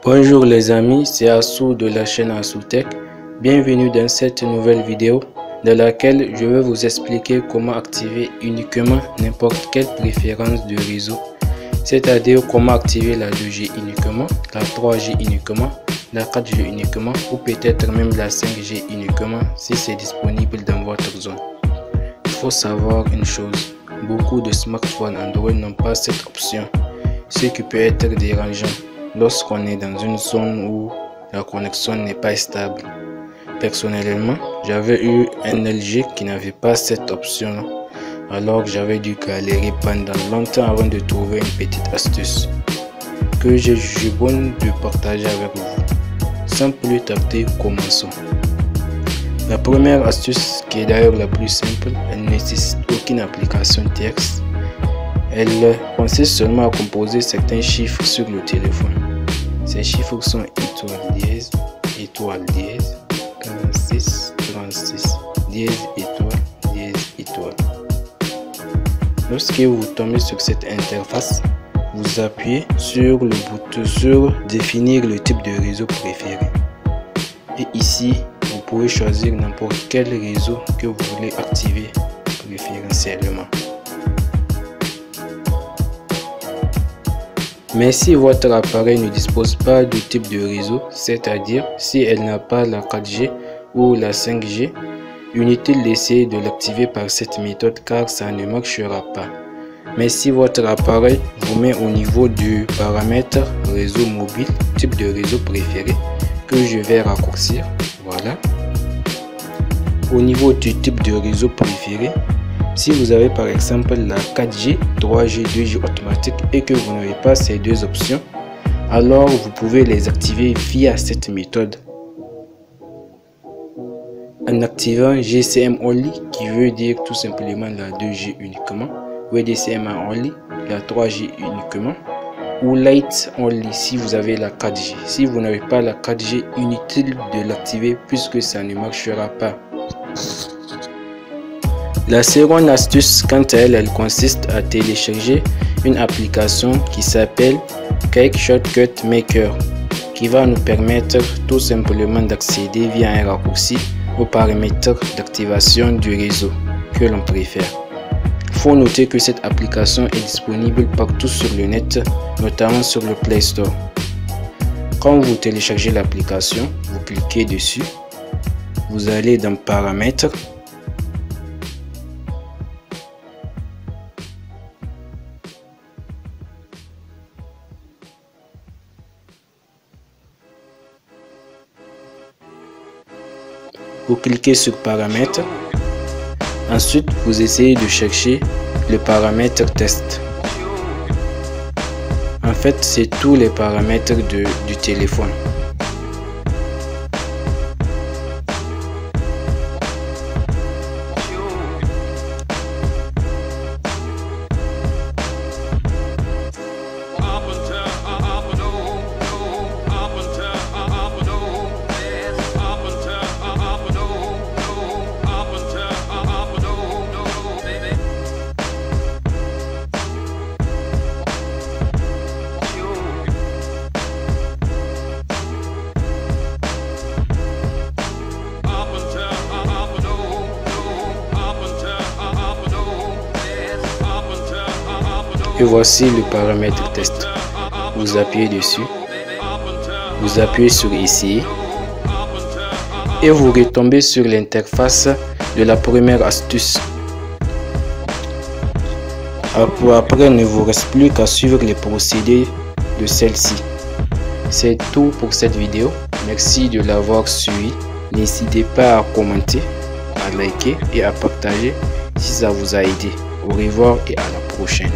Bonjour les amis, c'est Assou de la chaîne Assou Tech. Bienvenue dans cette nouvelle vidéo dans laquelle je vais vous expliquer comment activer uniquement n'importe quelle préférence de réseau. C'est-à-dire comment activer la 2G uniquement, la 3G uniquement, la 4G uniquement ou peut-être même la 5G uniquement si c'est disponible dans votre zone. Il faut savoir une chose, beaucoup de smartphones Android n'ont pas cette option, ce qui peut être dérangeant lorsqu'on est dans une zone où la connexion n'est pas stable. Personnellement, j'avais eu un LG qui n'avait pas cette option, alors j'avais dû galérer pendant longtemps avant de trouver une petite astuce que j'ai jugé bonne de partager avec vous. Sans plus tarder, commençons. La première astuce, qui est d'ailleurs la plus simple, elle ne nécessite aucune application tierce. Elle consiste seulement à composer certains chiffres sur le téléphone. Ces chiffres sont étoile dièse, 46, 36, dièse, étoile. Lorsque vous tombez sur cette interface, vous appuyez sur le bouton sur définir le type de réseau préféré. Et ici, vous pouvez choisir n'importe quel réseau que vous voulez activer préférentiellement. Mais si votre appareil ne dispose pas du type de réseau, c'est-à-dire si elle n'a pas la 4G ou la 5G, inutile d'essayer de l'activer par cette méthode car ça ne marchera pas. Mais si votre appareil vous met au niveau du paramètre réseau mobile, type de réseau préféré, que je vais raccourcir, voilà. Au niveau du type de réseau préféré, si vous avez par exemple la 4G, 3G, 2G automatique et que vous n'avez pas ces deux options, alors vous pouvez les activer via cette méthode. En activant GSM Only, qui veut dire tout simplement la 2G uniquement, VDSM Only, la 3G uniquement, ou Light Only si vous avez la 4G. Si vous n'avez pas la 4G, inutile de l'activer puisque ça ne marchera pas. La seconde astuce, quant à elle, consiste à télécharger une application qui s'appelle Cake Shortcut Maker, qui va nous permettre tout simplement d'accéder via un raccourci aux paramètres d'activation du réseau que l'on préfère. Il faut noter que cette application est disponible partout sur le net, notamment sur le Play Store. Quand vous téléchargez l'application, vous cliquez dessus, vous allez dans Paramètres, vous cliquez sur Paramètres. Ensuite, vous essayez de chercher le paramètre test. En fait, c'est tous les paramètres du téléphone. Et voici le paramètre test. Vous appuyez dessus, vous appuyez sur essayer et vous retombez sur l'interface de la première astuce. Après, il ne vous reste plus qu'à suivre les procédés de celle-ci. C'est tout pour cette vidéo. Merci de l'avoir suivi. N'hésitez pas à commenter, à liker et à partager si ça vous a aidé. Au revoir et à la prochaine.